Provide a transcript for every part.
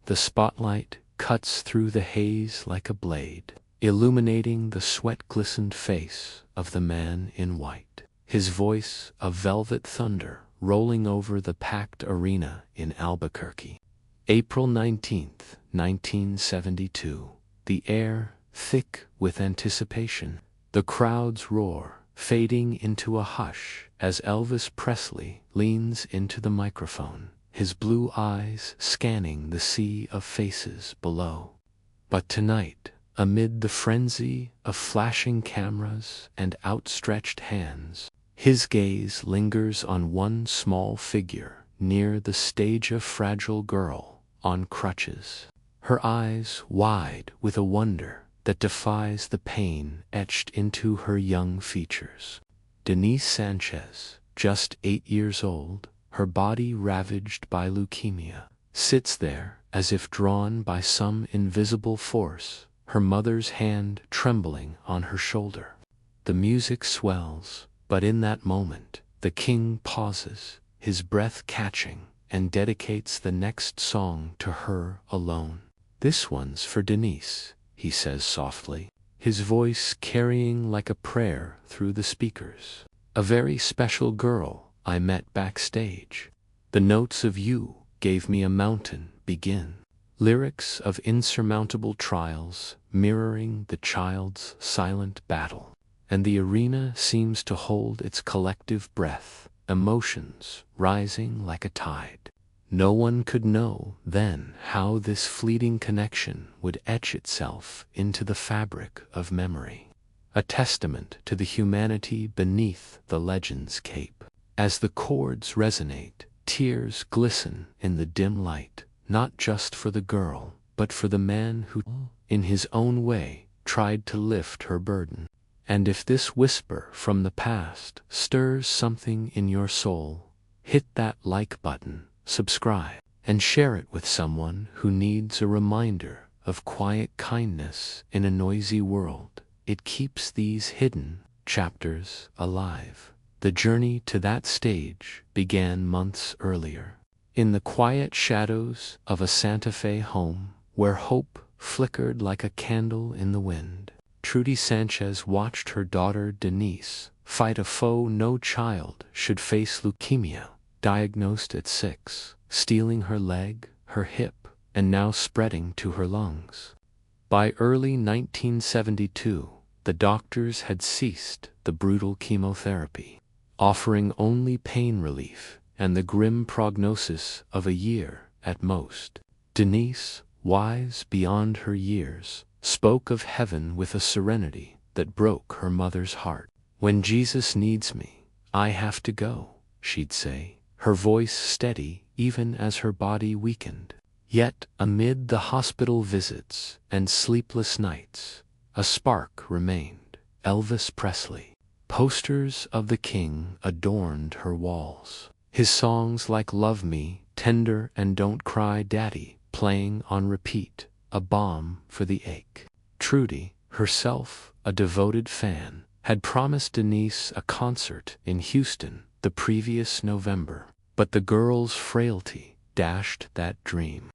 The spotlight cuts through the haze like a blade, illuminating the sweat-glistened face of the man in white. His voice a velvet thunder rolling over the packed arena in Albuquerque. April 19th, 1972. The air thick with anticipation. The crowd's roar fading into a hush as Elvis Presley leans into the microphone, his blue eyes scanning the sea of faces below. But tonight, amid the frenzy of flashing cameras and outstretched hands, his gaze lingers on one small figure near the stage, a fragile girl on crutches, her eyes wide with a wonder that defies the pain etched into her young features. Denise Sanchez, just 8 years old, her body ravaged by leukemia, sits there as if drawn by some invisible force, her mother's hand trembling on her shoulder. The music swells, but in that moment, the king pauses, his breath catching, and dedicates the next song to her alone. "This one's for Denise," he says softly, his voice carrying like a prayer through the speakers. "A very special girl I met backstage. The notes of you gave me a mountain begin." Lyrics of insurmountable trials mirroring the child's silent battle. And the arena seems to hold its collective breath, emotions rising like a tide. No one could know then how this fleeting connection would etch itself into the fabric of memory, a testament to the humanity beneath the legend's cape. As the chords resonate, tears glisten in the dim light, not just for the girl, but for the man who, in his own way, tried to lift her burden. And if this whisper from the past stirs something in your soul, hit that like button, subscribe, and share it with someone who needs a reminder of quiet kindness in a noisy world. It keeps these hidden chapters alive. The journey to that stage began months earlier, in the quiet shadows of a Santa Fe home where hope flickered like a candle in the wind. Trudy Sanchez watched her daughter Denise fight a foe no child should face: leukemia, diagnosed at 6, stealing her leg, her hip, and now spreading to her lungs. By early 1972, the doctors had ceased the brutal chemotherapy, offering only pain relief and the grim prognosis of a year at most. Denise, wise beyond her years, spoke of heaven with a serenity that broke her mother's heart. "When Jesus needs me, I have to go," she'd say, her voice steady even as her body weakened. Yet, amid the hospital visits and sleepless nights, a spark remained: Elvis Presley. Posters of the king adorned her walls, his songs like "Love Me, Tender, and Don't Cry Daddy" playing on repeat, a balm for the ache. Trudy, herself a devoted fan, had promised Denise a concert in Houston the previous November, but the girl's frailty dashed that dream.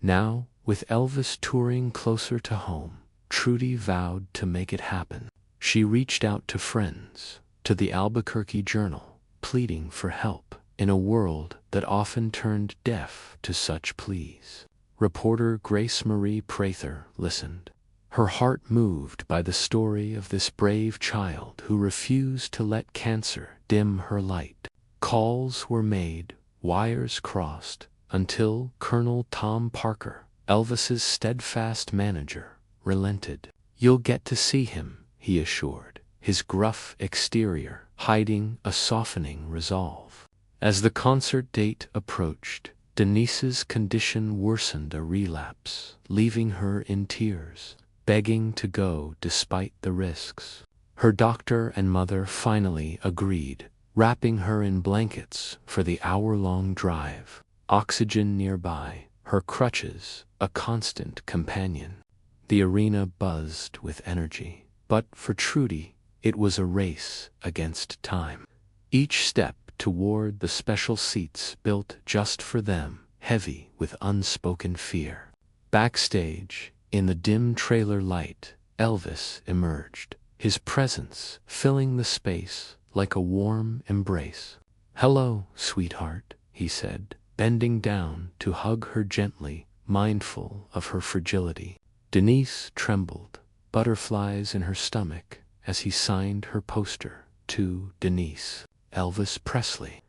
Now, with Elvis touring closer to home, Trudy vowed to make it happen. She reached out to friends, to the Albuquerque Journal, pleading for help in a world that often turned deaf to such pleas. Reporter Grace Marie Prather listened, her heart moved by the story of this brave child who refused to let cancer dim her light. Calls were made, wires crossed, until Colonel Tom Parker, Elvis's steadfast manager, relented. "You'll get to see him," he assured, his gruff exterior hiding a softening resolve. As the concert date approached, Denise's condition worsened: a relapse, leaving her in tears, begging to go despite the risks. Her doctor and mother finally agreed, wrapping her in blankets for the hour-long drive, oxygen nearby, her crutches a constant companion. The arena buzzed with energy, but for Trudy, it was a race against time. Each step toward the special seats built just for them heavy with unspoken fear. Backstage, in the dim trailer light, Elvis emerged, his presence filling the space like a warm embrace. "Hello, sweetheart," he said, bending down to hug her gently, mindful of her fragility. Denise trembled, butterflies in her stomach, as he signed her poster, "To Denise, Elvis Presley."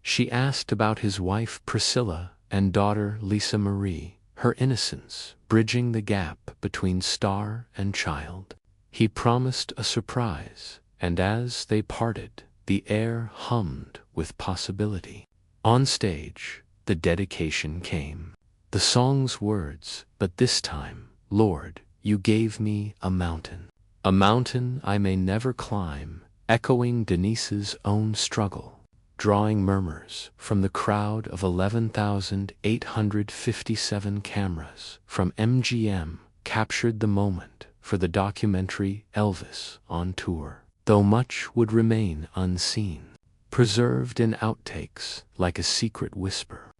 She asked about his wife Priscilla and daughter Lisa Marie, her innocence bridging the gap between star and child. He promised a surprise, and as they parted, the air hummed with possibility. On stage, the dedication came. The song's words, but this time, "Lord, you gave me a mountain I may never climb," echoing Denise's own struggle, drawing murmurs from the crowd of 11,857 cameras from MGM captured the moment for the documentary Elvis on Tour, though much would remain unseen, preserved in outtakes like a secret whisper.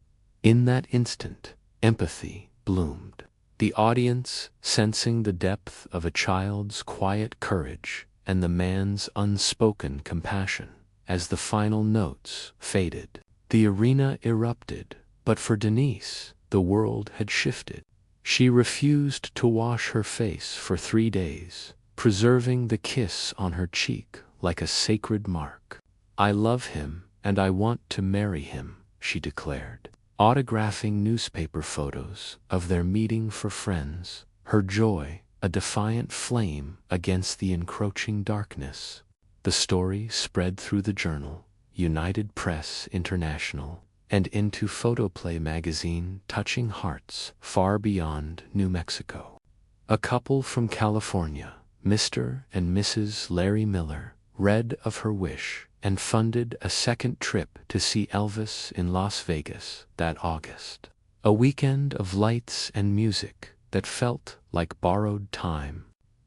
In that instant, empathy bloomed. The audience, sensing the depth of a child's quiet courage and the man's unspoken compassion, as the final notes faded. The arena erupted, but for Denise, the world had shifted. She refused to wash her face for 3 days, preserving the kiss on her cheek like a sacred mark. "I love him, and I want to marry him," she declared, autographing newspaper photos of their meeting for friends, her joy a defiant flame against the encroaching darkness. The story spread through the Journal, United Press International, and into Photoplay magazine, touching hearts far beyond New Mexico. A couple from California, Mr. and Mrs. Larry Miller, read of her wish and funded a second trip to see Elvis in Las Vegas that August. A weekend of lights and music that felt like borrowed time.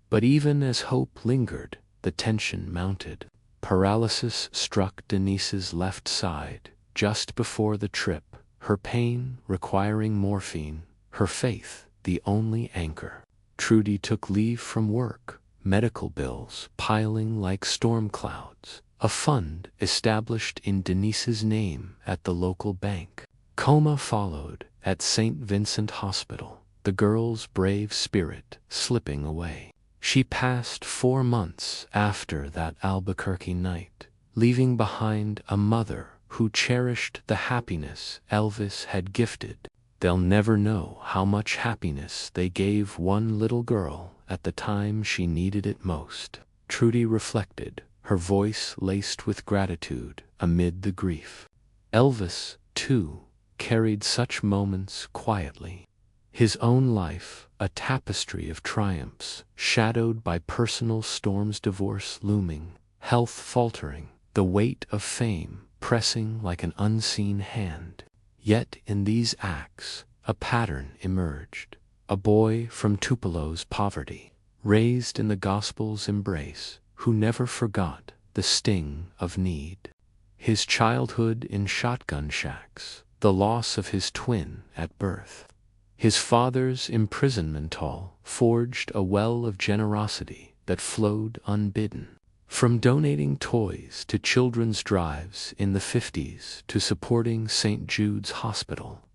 But even as hope lingered, the tension mounted. Paralysis struck Denise's left side just before the trip, her pain requiring morphine, her faith the only anchor. Trudy took leave from work, medical bills piling like storm clouds. A fund established in Denise's name at the local bank. Coma followed at St. Vincent Hospital, the girl's brave spirit slipping away. She passed 4 months after that Albuquerque night, leaving behind a mother who cherished the happiness Elvis had gifted. They'll never know how much happiness they gave one little girl at the time she needed it most, Trudy reflected, her voice laced with gratitude amid the grief. Elvis, too, carried such moments quietly. His own life, a tapestry of triumphs, shadowed by personal storms, divorce looming, health faltering, the weight of fame pressing like an unseen hand. Yet in these acts, a pattern emerged. A boy from Tupelo's poverty, raised in the gospel's embrace, who never forgot the sting of need. His childhood in shotgun shacks, the loss of his twin at birth. His father's imprisonment all forged a well of generosity that flowed unbidden. From donating toys to children's drives in the 50s to supporting St. Jude's Hospital,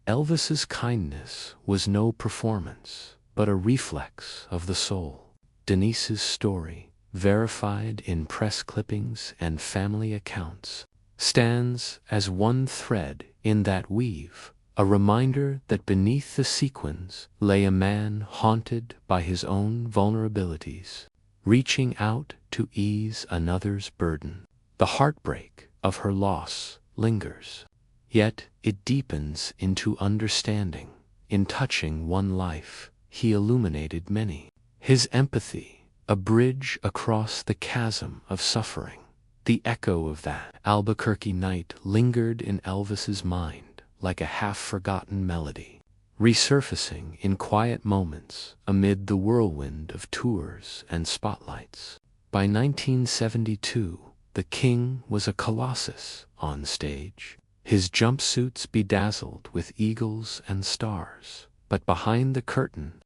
Elvis's kindness was no performance, but a reflex of the soul. Denise's story, verified in press clippings and family accounts, stands as one thread in that weave, a reminder that beneath the sequins lay a man haunted by his own vulnerabilities, reaching out to ease another's burden. The heartbreak of her loss lingers, yet it deepens into understanding. In touching one life, he illuminated many. His empathy, a bridge across the chasm of suffering. The echo of that Albuquerque night lingered in Elvis's mind like a half-forgotten melody, resurfacing in quiet moments amid the whirlwind of tours and spotlights. By 1972, the king was a colossus on stage. his jumpsuits bedazzled with eagles and stars. But behind the curtain,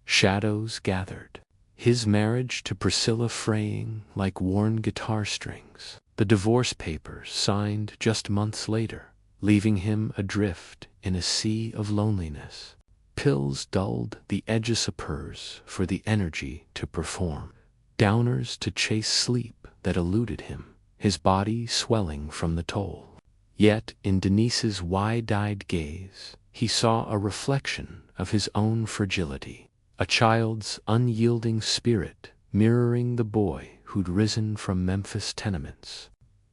shadows gathered. His marriage to Priscilla fraying like worn guitar strings. The divorce papers signed just months later, leaving him adrift in a sea of loneliness. Pills dulled the edusapers for the energy to perform. Downers to chase sleep that eluded him, his body swelling from the toll. Yet in Denise's wide-eyed gaze, he saw a reflection of his own fragility, a child's unyielding spirit mirroring the boy who'd risen from Memphis tenements.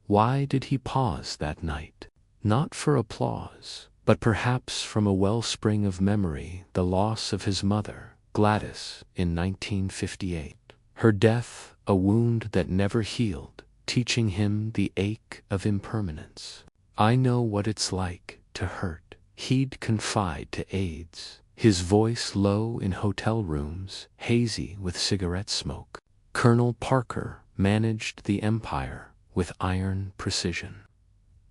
Why did he pause that night? Not for applause, but perhaps from a wellspring of memory, the loss of his mother, Gladys, in 1958. Her death, a wound that never healed, teaching him the ache of impermanence. "I know what it's like to hurt," he'd confide to aides, his voice low in hotel rooms, hazy with cigarette smoke. Colonel Parker managed the empire with iron precision.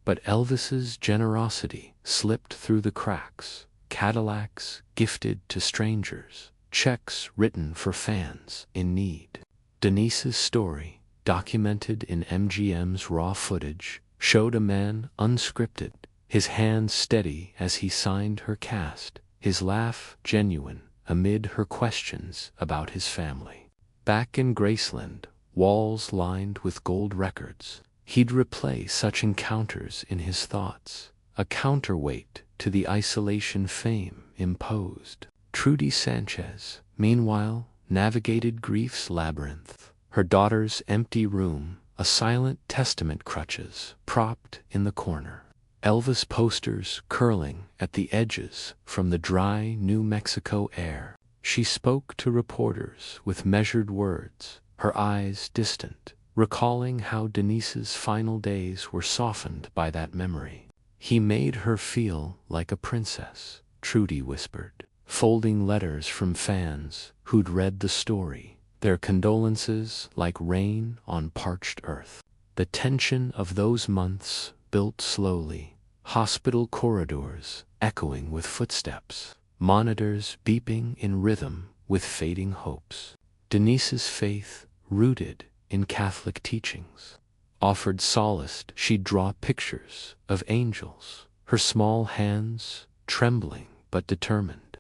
But Elvis's generosity slipped through the cracks. Cadillacs gifted to strangers, checks written for fans in need. Denise's story, documented in MGM's raw footage, showed a man unscripted, his hands steady as he signed her cast, his laugh genuine amid her questions about his family. Back in Graceland, walls lined with gold records, he'd replay such encounters in his thoughts, a counterweight to the isolation fame imposed. Trudy Sanchez, meanwhile, navigated grief's labyrinth. Her daughter's empty room, a silent testament, crutches propped in the corner. Elvis posters curling at the edges from the dry New Mexico air. She spoke to reporters with measured words, her eyes distant, recalling how Denise's final days were softened by that memory. "He made her feel like a princess," Trudy whispered, folding letters from fans who'd read the story, their condolences like rain on parched earth. The tension of those months built slowly, hospital corridors echoing with footsteps, monitors beeping in rhythm with fading hopes. Denise's faith, rooted in Catholic teachings, offered solace. She'd draw pictures of angels, her small hands trembling but determined.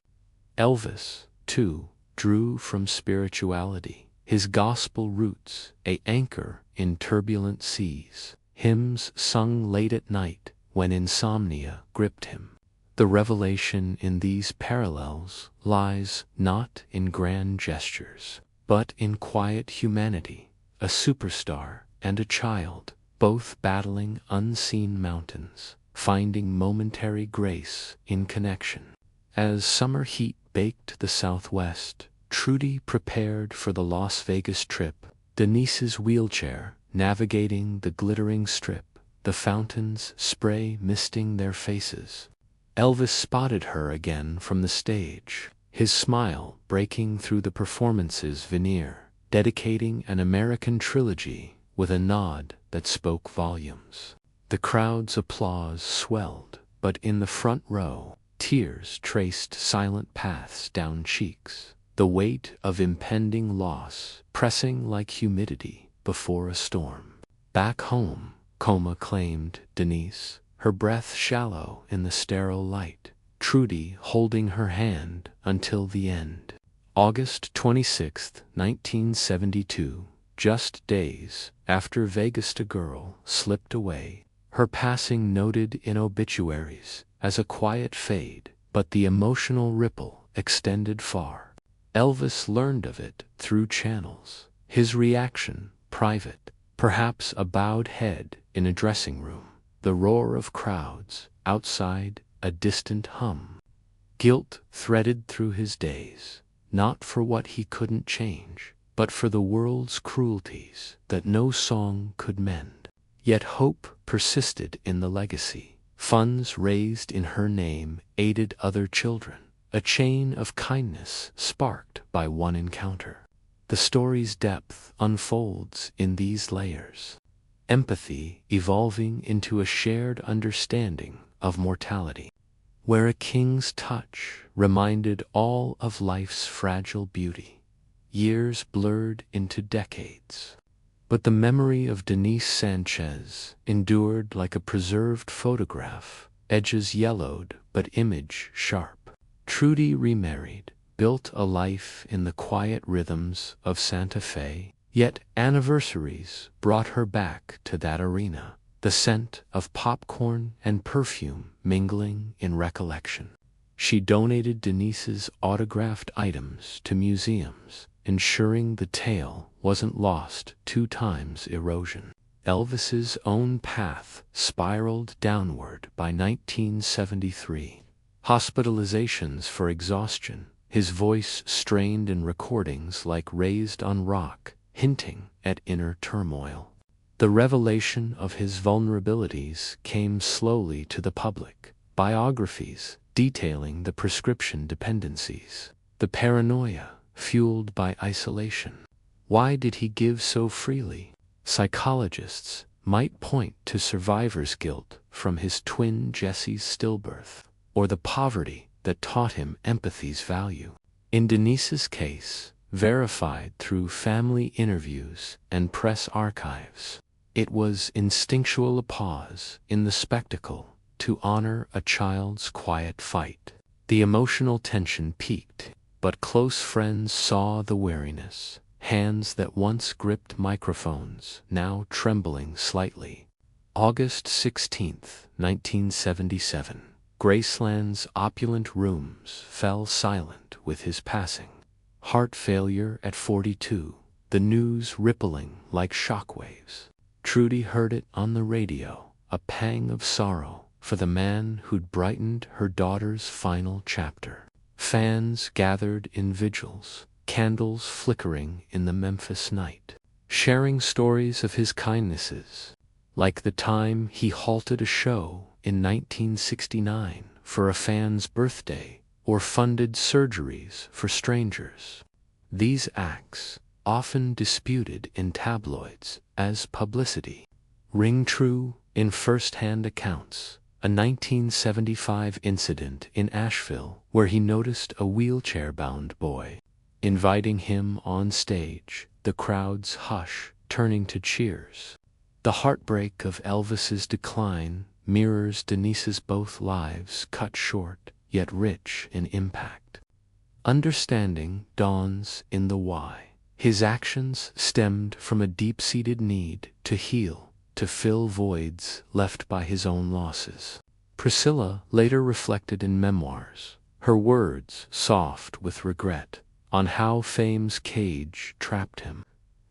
Elvis, too, drew from spirituality, his gospel roots an anchor in turbulent seas, hymns sung late at night when insomnia gripped him. The revelation in these parallels lies not in grand gestures, but in quiet humanity, a superstar and a child, both battling unseen mountains, finding momentary grace in connection. As summer heat baked the Southwest, Trudy prepared for the Las Vegas trip, Denise's wheelchair navigating the glittering strip, the fountains spray misting their faces. Elvis spotted her again from the stage, his smile breaking through the performance's veneer, dedicating an American trilogy with a nod that spoke volumes. The crowd's applause swelled, but in the front row, tears traced silent paths down cheeks, the weight of impending loss pressing like humidity before a storm. Back home, coma claimed Denise, her breath shallow in the sterile light, Trudy holding her hand until the end. August 26, 1972, just days after Vegas the girl slipped away, her passing noted in obituaries as a quiet fade, but the emotional ripple extended far. Elvis learned of it through channels, his reaction private, perhaps a bowed head in a dressing room, the roar of crowds outside, a distant hum. Guilt threaded through his days, not for what he couldn't change, but for the world's cruelties that no song could mend. Yet hope persisted in the legacy. Funds raised in her name aided other children, a chain of kindness sparked by one encounter. The story's depth unfolds in these layers. empathy evolving into a shared understanding of mortality, where a king's touch reminded all of life's fragile beauty. Years blurred into decades, but the memory of Denise Sanchez endured like a preserved photograph, edges yellowed but image sharp. Trudy remarried, built a life in the quiet rhythms of Santa Fe, yet anniversaries brought her back to that arena, the scent of popcorn and perfume mingling in recollection. She donated Denise's autographed items to museums, ensuring the tale wasn't lost 2 times erosion. Elvis's own path spiraled downward by 1973. Hospitalizations for exhaustion, his voice strained in recordings like Raised on Rock, hinting at inner turmoil. The revelation of his vulnerabilities came slowly to the public. Biographies detailing the prescription dependencies, the paranoia fueled by isolation. Why did he give so freely? Psychologists might point to survivor's guilt from his twin Jessie's stillbirth, or the poverty that taught him empathy's value. In Denise's case, verified through family interviews and press archives, it was instinctual, a pause in the spectacle to honor a child's quiet fight. The emotional tension peaked, but close friends saw the weariness, hands that once gripped microphones now trembling slightly. August 16, 1977. Graceland's opulent rooms fell silent with his passing. Heart failure at 42, the news rippling like shockwaves. Trudy heard it on the radio, a pang of sorrow for the man who'd brightened her daughter's final chapter. Fans gathered in vigils, candles flickering in the Memphis night, sharing stories of his kindnesses, like the time he halted a show in 1969 for a fan's birthday or funded surgeries for strangers. These acts, often disputed in tabloids as publicity, ring true in first-hand accounts. A 1975 incident in Asheville where he noticed a wheelchair-bound boy, inviting him on stage, the crowd's hush turning to cheers. The heartbreak of Elvis's decline mirrors Denise's, both lives cut short, yet rich in impact. Understanding dawns in the why. His actions stemmed from a deep-seated need to heal, to fill voids left by his own losses. Priscilla later reflected in memoirs, her words soft with regret, on how fame's cage trapped him.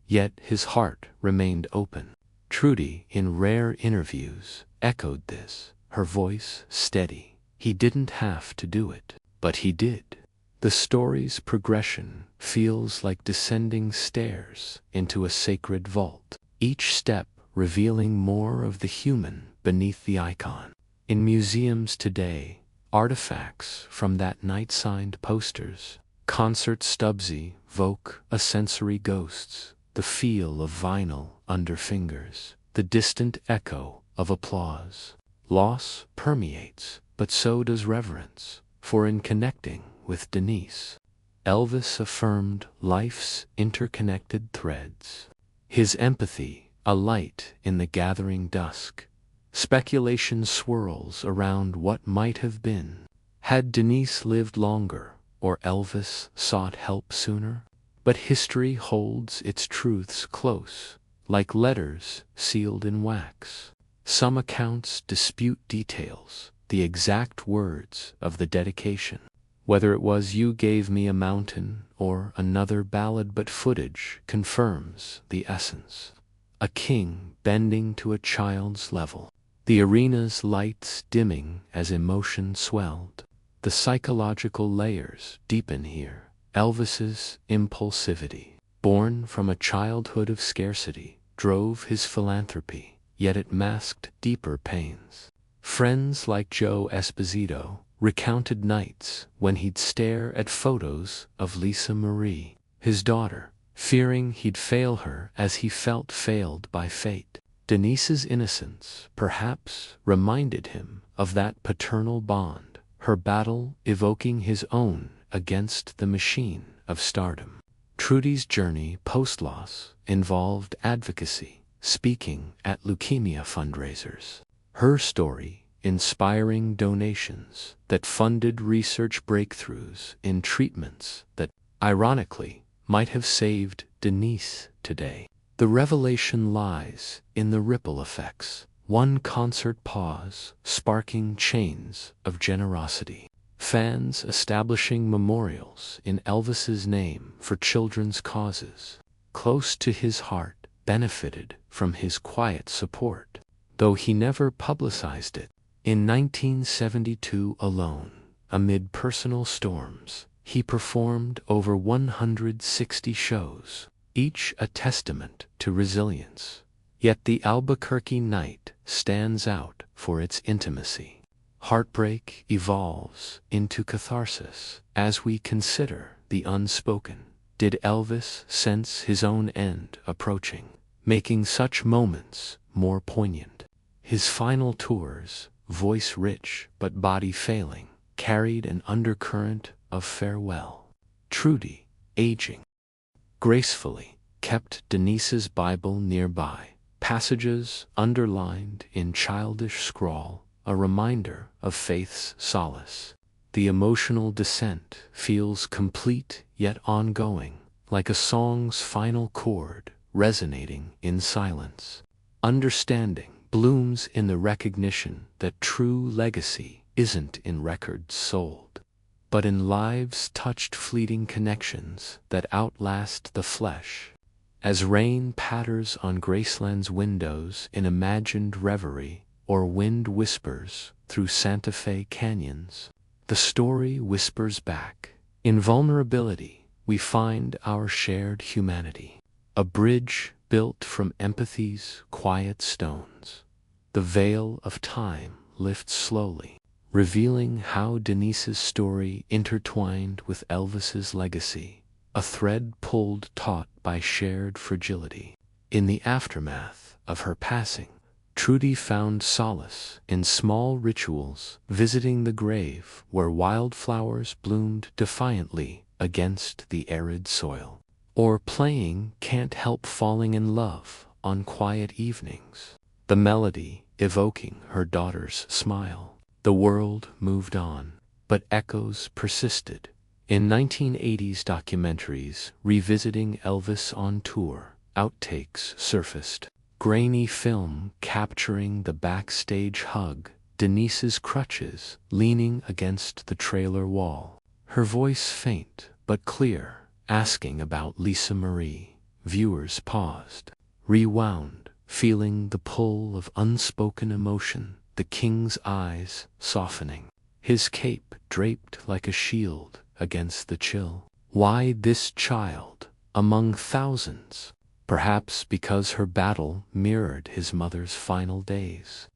Yet his heart remained open. Trudy, in rare interviews, echoed this, her voice steady. He didn't have to do it, but he did. The story's progression feels like descending stairs into a sacred vault, each step revealing more of the human beneath the icon. In museums today, artifacts from that night, signed posters, concert stubs evoke a sensory ghosts, the feel of vinyl under fingers, the distant echo of applause. Loss permeates, but so does reverence, for in connecting with Denise, Elvis affirmed life's interconnected threads. His empathy, a light in the gathering dusk. Speculation swirls around what might have been. Had Denise lived longer, or Elvis sought help sooner? But history holds its truths close, like letters sealed in wax. Some accounts dispute details, the exact words of the dedication. Whether it was "You Gave Me a Mountain" or another ballad, but footage confirms the essence. A king bending to a child's level. The arena's lights dimming as emotion swelled. The psychological layers deepen here. Elvis's impulsivity, born from a childhood of scarcity, drove his philanthropy, yet it masked deeper pains. Friends like Joe Esposito recounted nights when he'd stare at photos of Lisa Marie, his daughter, fearing he'd fail her as he felt failed by fate. Denise's innocence perhaps reminded him of that paternal bond, her battle evoking his own against the machine of stardom. Trudy's journey post-loss involved advocacy, speaking at leukemia fundraisers. Her story inspiring donations that funded research breakthroughs in treatments that, ironically, might have saved Denise today. The revelation lies in the ripple effects, one concert pause sparking chains of generosity. Fans establishing memorials in Elvis's name for children's causes close to his heart benefited from his quiet support, though he never publicized it. In 1972 alone, amid personal storms, he performed over 160 shows, each a testament to resilience. Yet the Albuquerque night stands out for its intimacy. Heartbreak evolves into catharsis as we consider the unspoken. Did Elvis sense his own end approaching, making such moments more poignant? His final tours, voice rich but body failing, carried an undercurrent of farewell. Trudy, aging gracefully, kept Denise's Bible nearby, passages underlined in childish scrawl, a reminder of faith's solace. The emotional descent feels complete yet ongoing, like a song's final chord resonating in silence. Understanding blooms in the recognition that true legacy isn't in records sold, but in lives touched, fleeting connections that outlast the flesh. As rain patters on Graceland's windows in imagined reverie, or wind whispers through Santa Fe canyons, the story whispers back. In vulnerability, we find our shared humanity, a bridge built from empathy's quiet stones. The veil of time lifts slowly, revealing how Denise's story intertwined with Elvis's legacy, a thread pulled taut by shared fragility. In the aftermath of her passing, Trudy found solace in small rituals, visiting the grave where wildflowers bloomed defiantly against the arid soil, or playing Can't Help Falling in Love on quiet evenings, the melody evoking her daughter's smile. The world moved on, but echoes persisted. In 1980s documentaries revisiting Elvis on tour, outtakes surfaced. Grainy film capturing the backstage hug, Denise's crutches leaning against the trailer wall, her voice faint but clear, asking about Lisa Marie. Viewers paused, rewound, feeling the pull of unspoken emotion, the king's eyes softening, his cape draped like a shield against the chill. Why this child among thousands? Perhaps because her battle mirrored his mother's final days.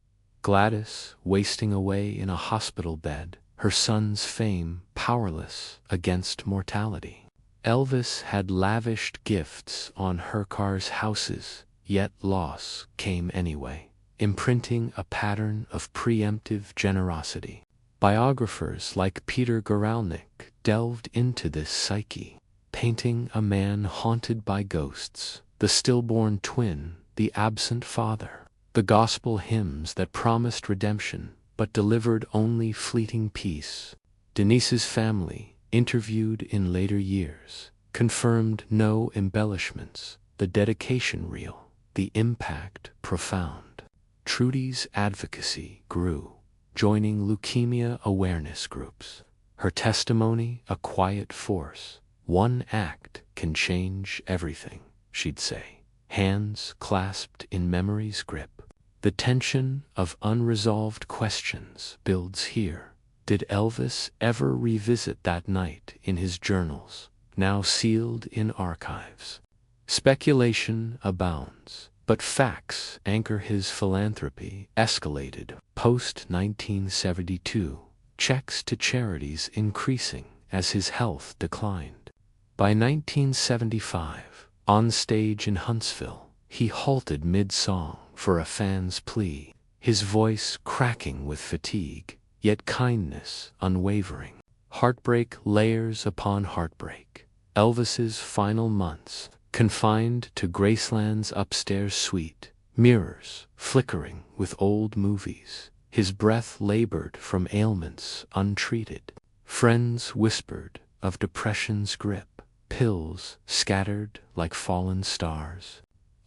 Gladys wasting away in a hospital bed, her son's fame powerless against mortality. Elvis had lavished gifts on her car's houses, yet loss came anyway, imprinting a pattern of preemptive generosity. Biographers like Peter Guralnick delved into this psyche, painting a man haunted by ghosts, the stillborn twin, the absent father, the gospel hymns that promised redemption but delivered only fleeting peace. Denise's family, interviewed in later years, confirmed no embellishments, the dedication real, the impact profound. Trudy's advocacy grew, joining leukemia awareness groups, her testimony a quiet force. One act can change everything, she'd say, hands clasped in memory's grip. The tension of unresolved questions builds here. Did Elvis ever revisit that night in his journals, now sealed in archives? Speculation abounds, but facts anchor his philanthropy escalated post-1972, checks to charities increasing as his health declined. By 1975, on stage in Huntsville, he halted mid-song for a fan's plea, his voice cracking with fatigue, yet kindness unwavering. Heartbreak layers upon heartbreak. Elvis's final months, confined to Graceland's upstairs suite, mirrors flickering with old movies, his breath labored from ailments untreated. Friends whispered of depression's grip, pills scattered like fallen stars.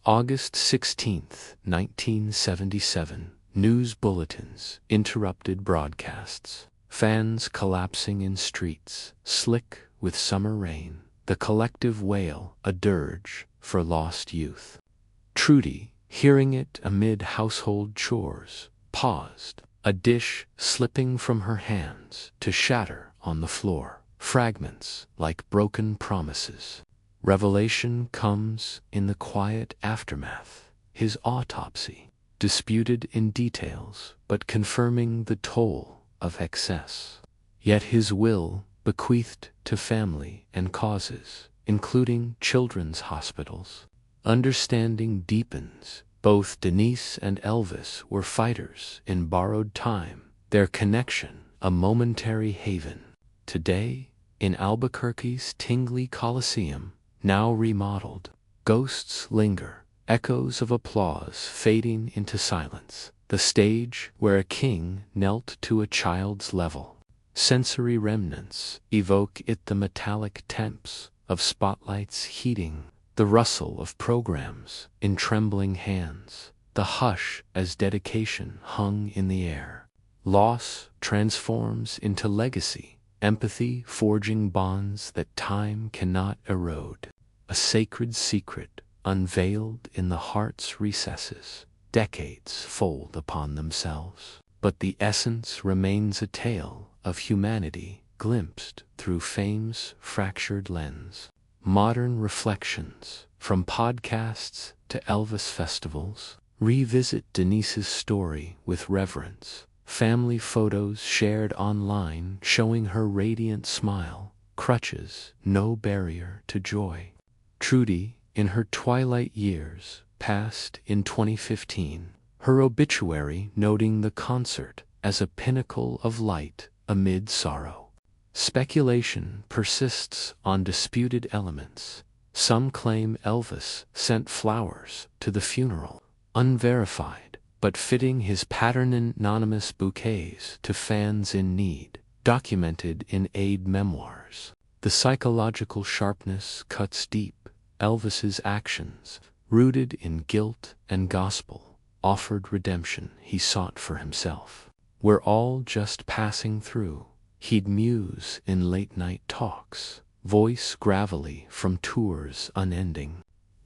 August 16th, 1977, news bulletins interrupted broadcasts. Fans collapsing in streets, slick with summer rain, the collective wail a dirge for lost youth. Trudy, hearing it amid household chores, paused, a dish slipping from her hands to shatter on the floor, fragments like broken promises. Revelation comes in the quiet aftermath, his autopsy, disputed in details but confirming the toll of excess. Yet his will, bequeathed to family and causes, including children's hospitals. Understanding deepens. Both Denise and Elvis were fighters in borrowed time, their connection a momentary haven. Today, in Albuquerque's Tingley Coliseum, now remodeled, ghosts linger, echoes of applause fading into silence. The stage where a king knelt to a child's level. Sensory remnants evoke it, the metallic temps of spotlights heating, the rustle of programs in trembling hands, the hush as dedication hung in the air. Loss transforms into legacy, empathy forging bonds that time cannot erode. A sacred secret unveiled in the heart's recesses. Decades fold upon themselves, but the essence remains, a tale of humanity glimpsed through fame's fractured lens. Modern reflections, from podcasts to Elvis festivals, revisit Denise's story with reverence. Family photos shared online showing her radiant smile, crutches no barrier to joy. Trudy, in her twilight years, passed in 2015, her obituary noting the concert as a pinnacle of light amid sorrow. Speculation persists on disputed elements. Some claim Elvis sent flowers to the funeral, unverified, but fitting his pattern anonymous bouquets to fans in need, documented in aid memoirs. The psychological sharpness cuts deep. Elvis's actions, rooted in guilt and gospel, offered redemption he sought for himself. We're all just passing through, he'd muse in late-night talks, voice gravelly from tours unending.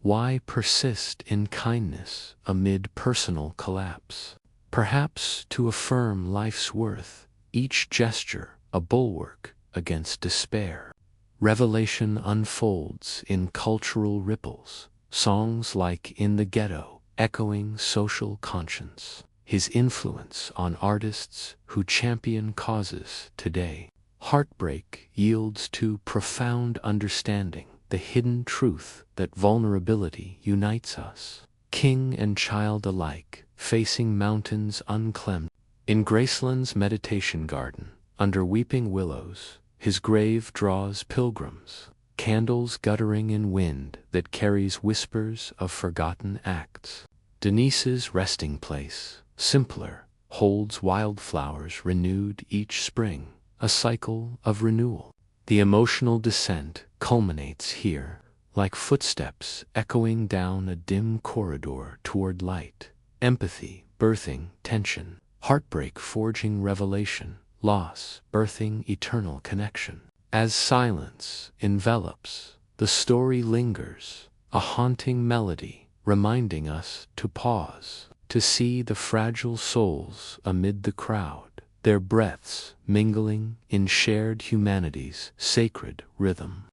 Why persist in kindness amid personal collapse? Perhaps to affirm life's worth, each gesture a bulwark against despair. Revelation unfolds in cultural ripples, songs like In the Ghetto, echoing social conscience. His influence on artists who champion causes today. Heartbreak yields to profound understanding, the hidden truth that vulnerability unites us. King and child alike, facing mountains unclimbed. In Graceland's meditation garden, under weeping willows, his grave draws pilgrims, candles guttering in wind that carries whispers of forgotten acts. Denise's resting place, simpler, holds wildflowers renewed each spring, a cycle of renewal. The emotional descent culminates here, like footsteps echoing down a dim corridor toward light. Empathy birthing tension, heartbreak forging revelation, loss birthing eternal connection. As silence envelops, the story lingers, a haunting melody reminding us to pause, to see the fragile souls amid the crowd, their breaths mingling in shared humanity's sacred rhythm.